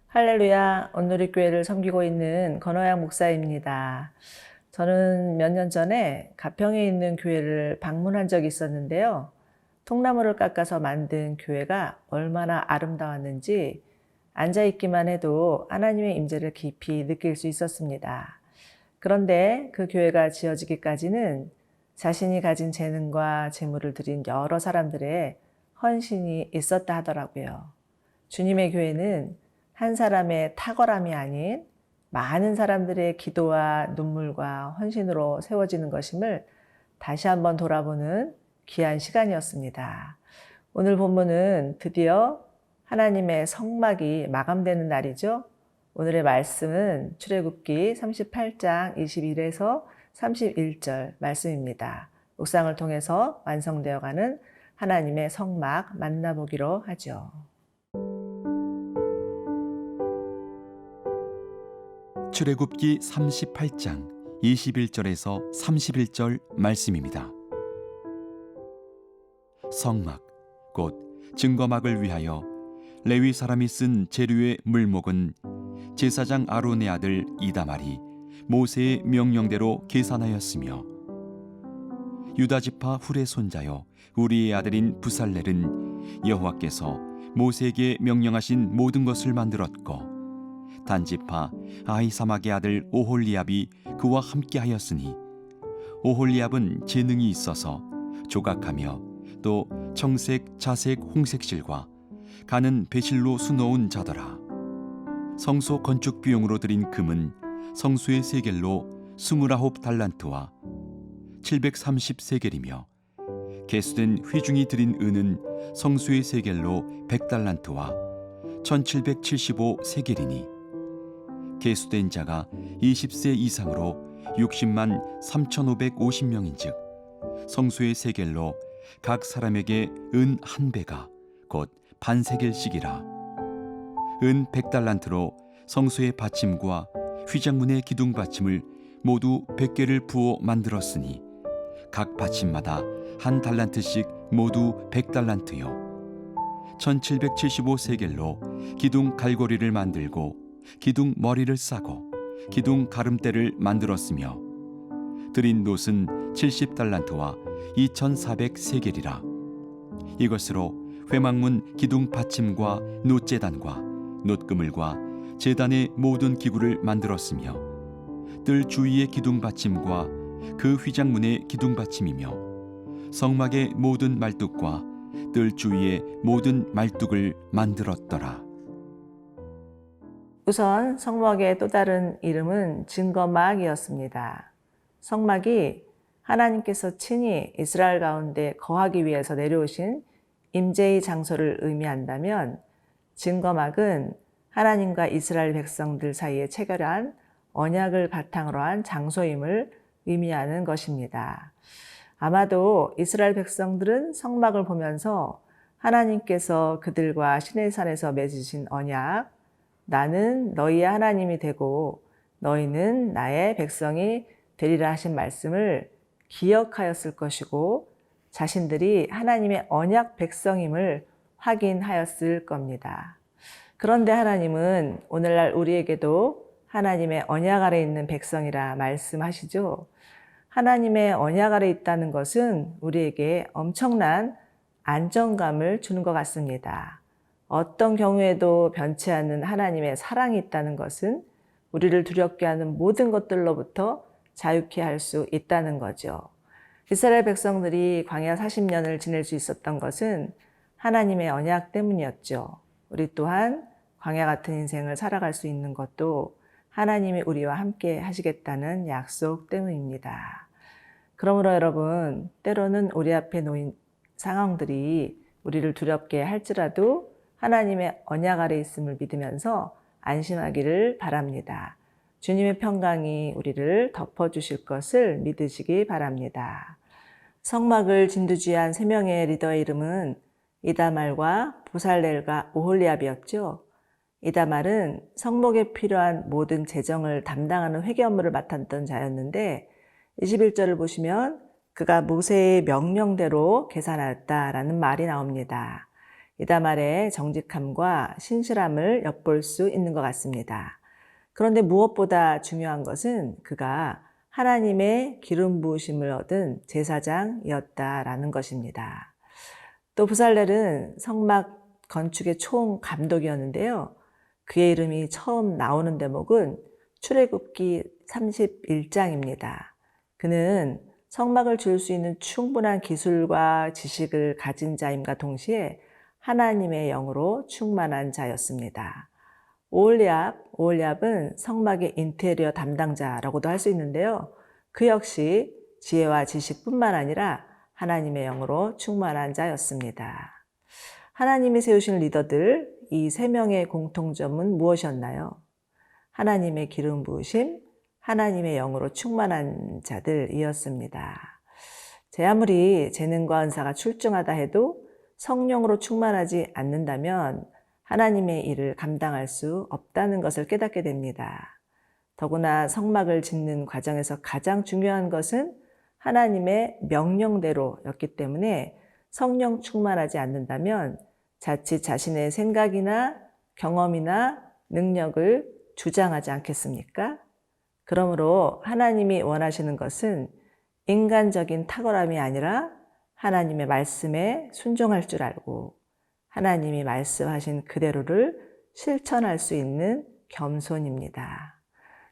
할렐루야, 온누리 교회를 섬기고 있는 권호양 목사입니다. 저는 몇 년 전에 가평에 있는 교회를 방문한 적이 있었는데요. 통나무를 깎아서 만든 교회가 얼마나 아름다웠는지 앉아있기만 해도 하나님의 임재를 깊이 느낄 수 있었습니다. 그런데 그 교회가 지어지기까지는 자신이 가진 재능과 재물을 들인 여러 사람들의 헌신이 있었다 하더라고요. 주님의 교회는 한 사람의 탁월함이 아닌 많은 사람들의 기도와 눈물과 헌신으로 세워지는 것임을 다시 한번 돌아보는 귀한 시간이었습니다. 오늘 본문은 드디어 하나님의 성막이 마감되는 날이죠. 오늘의 말씀은 출애굽기 38장 21에서 31절 말씀입니다. 묵상을 통해서 완성되어가는 하나님의 성막 만나보기로 하죠. 출애굽기 38장 21절에서 31절 말씀입니다. 성막 곧 증거막을 위하여 레위 사람이 쓴 재료의 물목은 제사장 아론의 아들 이다말이 모세의 명령대로 계산하였으며, 유다 지파 훌의 손자요 우리의 아들인 부살렐은 여호와께서 모세에게 명령하신 모든 것을 만들었고, 단지파 아히사막의 아들 오홀리압이 그와 함께하였으니, 오홀리압은 재능이 있어서 조각하며 또 청색, 자색, 홍색 실과 가는 배실로 수놓은 자더라. 성소 건축 비용으로 들인 금은 성소의 세겔로 29달란트와 730세겔이며, 개수된 회중이 들인 은은 성소의 세겔로 100달란트와 1775세겔이니, 계수된 자가 20세 이상으로 60만 3,550명인즉 성소의 세겔로 각 사람에게 은 한 배가 곧 반세겔씩이라. 은 100달란트로 성소의 받침과 휘장문의 기둥 받침을 모두 100개를 부어 만들었으니, 각 받침마다 한 달란트씩 모두 100달란트요 1775세겔로 기둥 갈고리를 만들고 기둥 머리를 싸고 기둥 가름대를 만들었으며, 들인 놋은 70달란트와 2400세겔이라. 이것으로 회막문 기둥 받침과 놋제단과 놋그물과 제단의 모든 기구를 만들었으며, 뜰 주위의 기둥 받침과 그 휘장문의 기둥 받침이며 성막의 모든 말뚝과 뜰 주위의 모든 말뚝을 만들었더라. 우선 성막의 또 다른 이름은 증거막이었습니다. 성막이 하나님께서 친히 이스라엘 가운데 거하기 위해서 내려오신 임재의 장소를 의미한다면, 증거막은 하나님과 이스라엘 백성들 사이에 체결한 언약을 바탕으로 한 장소임을 의미하는 것입니다. 아마도 이스라엘 백성들은 성막을 보면서 하나님께서 그들과 시내산에서 맺으신 언약, 나는 너희의 하나님이 되고 너희는 나의 백성이 되리라 하신 말씀을 기억하였을 것이고, 자신들이 하나님의 언약 백성임을 확인하였을 겁니다. 그런데 하나님은 오늘날 우리에게도 하나님의 언약 아래 있는 백성이라 말씀하시죠. 하나님의 언약 아래 있다는 것은 우리에게 엄청난 안정감을 주는 것 같습니다. 어떤 경우에도 변치 않는 하나님의 사랑이 있다는 것은 우리를 두렵게 하는 모든 것들로부터 자유케 할 수 있다는 거죠. 이스라엘 백성들이 광야 40년을 지낼 수 있었던 것은 하나님의 언약 때문이었죠. 우리 또한 광야 같은 인생을 살아갈 수 있는 것도 하나님이 우리와 함께 하시겠다는 약속 때문입니다. 그러므로 여러분, 때로는 우리 앞에 놓인 상황들이 우리를 두렵게 할지라도 하나님의 언약 아래 있음을 믿으면서 안심하기를 바랍니다. 주님의 평강이 우리를 덮어주실 것을 믿으시기 바랍니다. 성막을 진두지휘한 3명의 리더의 이름은 이다말과 부살렐과 오홀리압이었죠. 이다말은 성목에 필요한 모든 재정을 담당하는 회계 업무를 맡았던 자였는데, 21절을 보시면 그가 모세의 명령대로 계산하였다라는 말이 나옵니다. 이다말의 정직함과 신실함을 엿볼 수 있는 것 같습니다. 그런데 무엇보다 중요한 것은 그가 하나님의 기름 부으심을 얻은 제사장이었다라는 것입니다. 또 부살렐은 성막 건축의 총 감독이었는데요. 그의 이름이 처음 나오는 대목은 출애굽기 31장입니다. 그는 성막을 지을 수 있는 충분한 기술과 지식을 가진 자임과 동시에 하나님의 영으로 충만한 자였습니다. 오홀리압은 성막의 인테리어 담당자라고도 할 수 있는데요. 그 역시 지혜와 지식뿐만 아니라 하나님의 영으로 충만한 자였습니다. 하나님이 세우신 리더들, 이 세 명의 공통점은 무엇이었나요? 하나님의 기름 부으심, 하나님의 영으로 충만한 자들이었습니다. 제 아무리 재능과 은사가 출중하다 해도 성령으로 충만하지 않는다면 하나님의 일을 감당할 수 없다는 것을 깨닫게 됩니다. 더구나 성막을 짓는 과정에서 가장 중요한 것은 하나님의 명령대로였기 때문에 성령 충만하지 않는다면 자칫 자신의 생각이나 경험이나 능력을 주장하지 않겠습니까? 그러므로 하나님이 원하시는 것은 인간적인 탁월함이 아니라 하나님의 말씀에 순종할 줄 알고 하나님이 말씀하신 그대로를 실천할 수 있는 겸손입니다.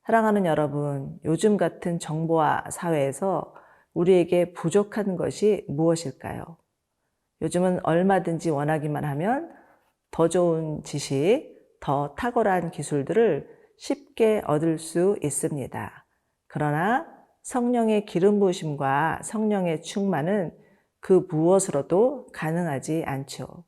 사랑하는 여러분, 요즘 같은 정보화 사회에서 우리에게 부족한 것이 무엇일까요? 요즘은 얼마든지 원하기만 하면 더 좋은 지식, 더 탁월한 기술들을 쉽게 얻을 수 있습니다. 그러나 성령의 기름 부으심과 성령의 충만은 그 무엇으로도 가능하지 않죠.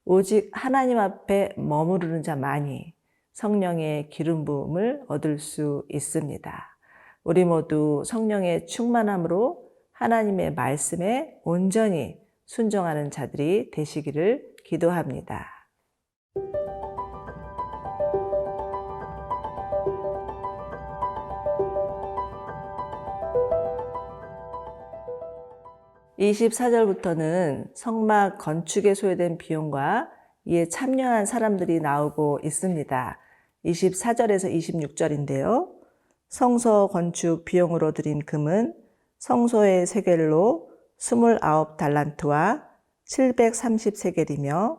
오직 하나님 앞에 머무르는 자만이 성령의 기름 부음을 얻을 수 있습니다. 우리 모두 성령의 충만함으로 하나님의 말씀에 온전히 순종하는 자들이 되시기를 기도합니다. (24절부터는) 성막 건축에 소요된 비용과 이에 참여한 사람들이 나오고 있습니다. 24절에서 26절인데요. 성소 건축 비용으로 드린 금은 성소의 세겔로 29달란트와 730세겔이며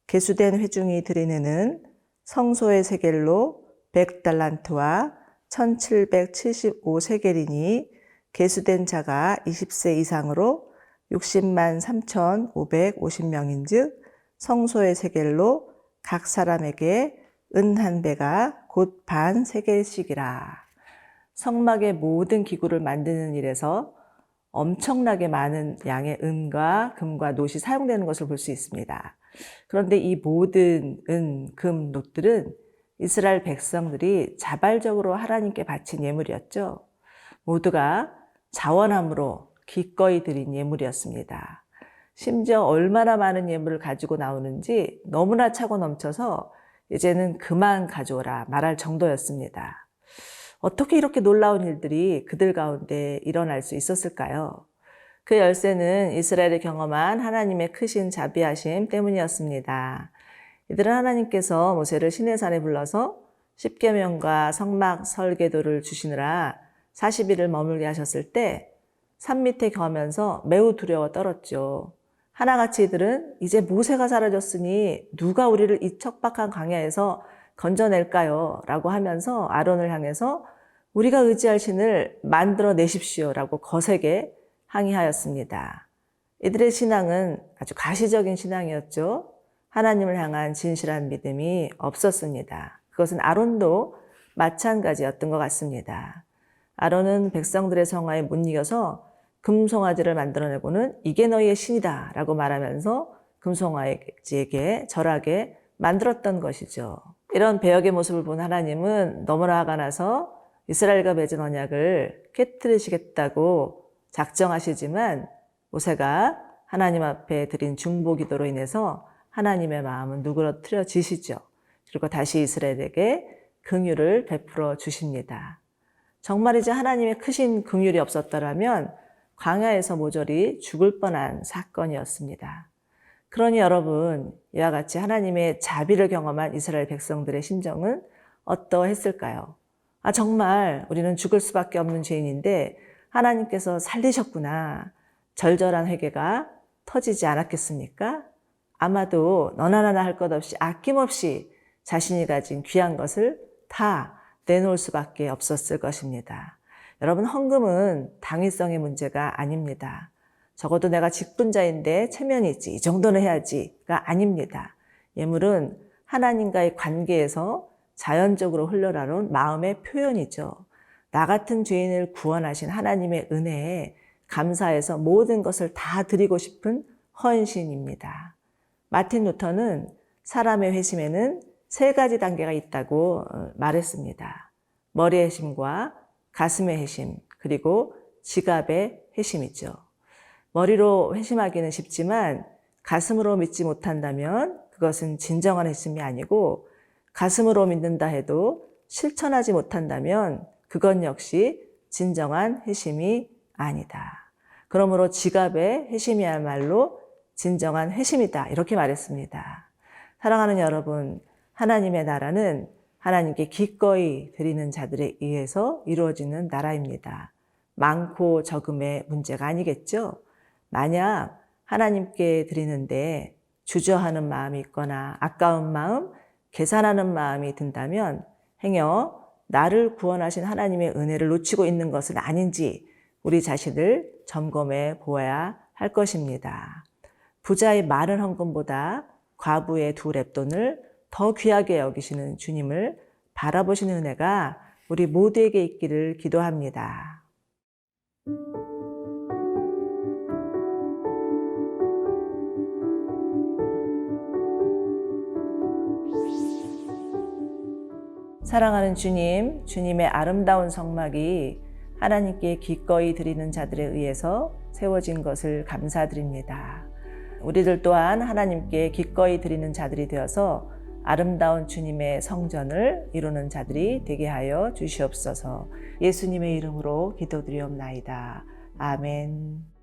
계수된 회중이 드리는 은 성소의 세겔로 100달란트와 1775세겔이니 계수된 자가 20세 이상으로 60만 3,550명인 즉 성소의 세겔로 각 사람에게 은 한 배가 곧 반 세겔씩이라. 성막의 모든 기구를 만드는 일에서 엄청나게 많은 양의 은과 금과 놋이 사용되는 것을 볼 수 있습니다. 그런데 이 모든 은, 금, 놋들은 이스라엘 백성들이 자발적으로 하나님께 바친 예물이었죠. 모두가 자원함으로 기꺼이 드린 예물이었습니다. 심지어 얼마나 많은 예물을 가지고 나오는지 너무나 차고 넘쳐서 이제는 그만 가져오라 말할 정도였습니다. 어떻게 이렇게 놀라운 일들이 그들 가운데 일어날 수 있었을까요? 그 열쇠는 이스라엘이 경험한 하나님의 크신 자비하심 때문이었습니다. 이들은 하나님께서 모세를 시내산에 불러서 십계명과 성막 설계도를 주시느라 40일을 머물게 하셨을 때 산 밑에 거하면서 매우 두려워 떨었죠. 하나같이 이들은 이제 모세가 사라졌으니 누가 우리를 이 척박한 광야에서 건져낼까요? 라고 하면서 아론을 향해서 우리가 의지할 신을 만들어 내십시오 라고 거세게 항의하였습니다. 이들의 신앙은 아주 가시적인 신앙이었죠. 하나님을 향한 진실한 믿음이 없었습니다. 그것은 아론도 마찬가지였던 것 같습니다. 아론은 백성들의 성화에 못 이겨서 금송아지를 만들어내고는 이게 너희의 신이다 라고 말하면서 금송아지에게 절하게 만들었던 것이죠. 이런 배역의 모습을 본 하나님은 너무나 화가 나서 이스라엘과 맺은 언약을 깨트리시겠다고 작정하시지만 모세가 하나님 앞에 드린 중보기도로 인해서 하나님의 마음은 누그러뜨려지시죠. 그리고 다시 이스라엘에게 긍휼을 베풀어 주십니다. 정말이지 하나님의 크신 긍휼이 없었더라면 광야에서 모조리 죽을 뻔한 사건이었습니다. 그러니 여러분, 이와 같이 하나님의 자비를 경험한 이스라엘 백성들의 심정은 어떠했을까요? 정말 우리는 죽을 수밖에 없는 죄인인데 하나님께서 살리셨구나. 절절한 회개가 터지지 않았겠습니까? 아마도 너나 나나 할 것 없이 아낌없이 자신이 가진 귀한 것을 다 내놓을 수밖에 없었을 것입니다. 여러분, 헌금은 당위성의 문제가 아닙니다. 적어도 내가 직분자인데 체면이지, 이 정도는 해야지가 아닙니다. 예물은 하나님과의 관계에서 자연적으로 흘러나온 마음의 표현이죠. 나 같은 죄인을 구원하신 하나님의 은혜에 감사해서 모든 것을 다 드리고 싶은 헌신입니다. 마틴 루터는 사람의 회심에는 3가지 단계가 있다고 말했습니다. 머리의 회심과 가슴의 회심, 그리고 지갑의 회심이죠. 머리로 회심하기는 쉽지만 가슴으로 믿지 못한다면 그것은 진정한 회심이 아니고, 가슴으로 믿는다 해도 실천하지 못한다면 그건 역시 진정한 회심이 아니다. 그러므로 지갑의 회심이야말로 진정한 회심이다, 이렇게 말했습니다. 사랑하는 여러분, 하나님의 나라는 하나님께 기꺼이 드리는 자들에 의해서 이루어지는 나라입니다. 많고 적음의 문제가 아니겠죠? 만약 하나님께 드리는데 주저하는 마음이 있거나 아까운 마음, 계산하는 마음이 든다면 행여 나를 구원하신 하나님의 은혜를 놓치고 있는 것은 아닌지 우리 자신을 점검해 보아야 할 것입니다. 부자의 많은 헌금보다 과부의 2렙돈을 더 귀하게 여기시는 주님을 바라보시는 은혜가 우리 모두에게 있기를 기도합니다. 사랑하는 주님, 주님의 아름다운 성막이 하나님께 기꺼이 드리는 자들에 의해서 세워진 것을 감사드립니다. 우리들 또한 하나님께 기꺼이 드리는 자들이 되어서 아름다운 주님의 성전을 이루는 자들이 되게 하여 주시옵소서. 예수님의 이름으로 기도드리옵나이다. 아멘.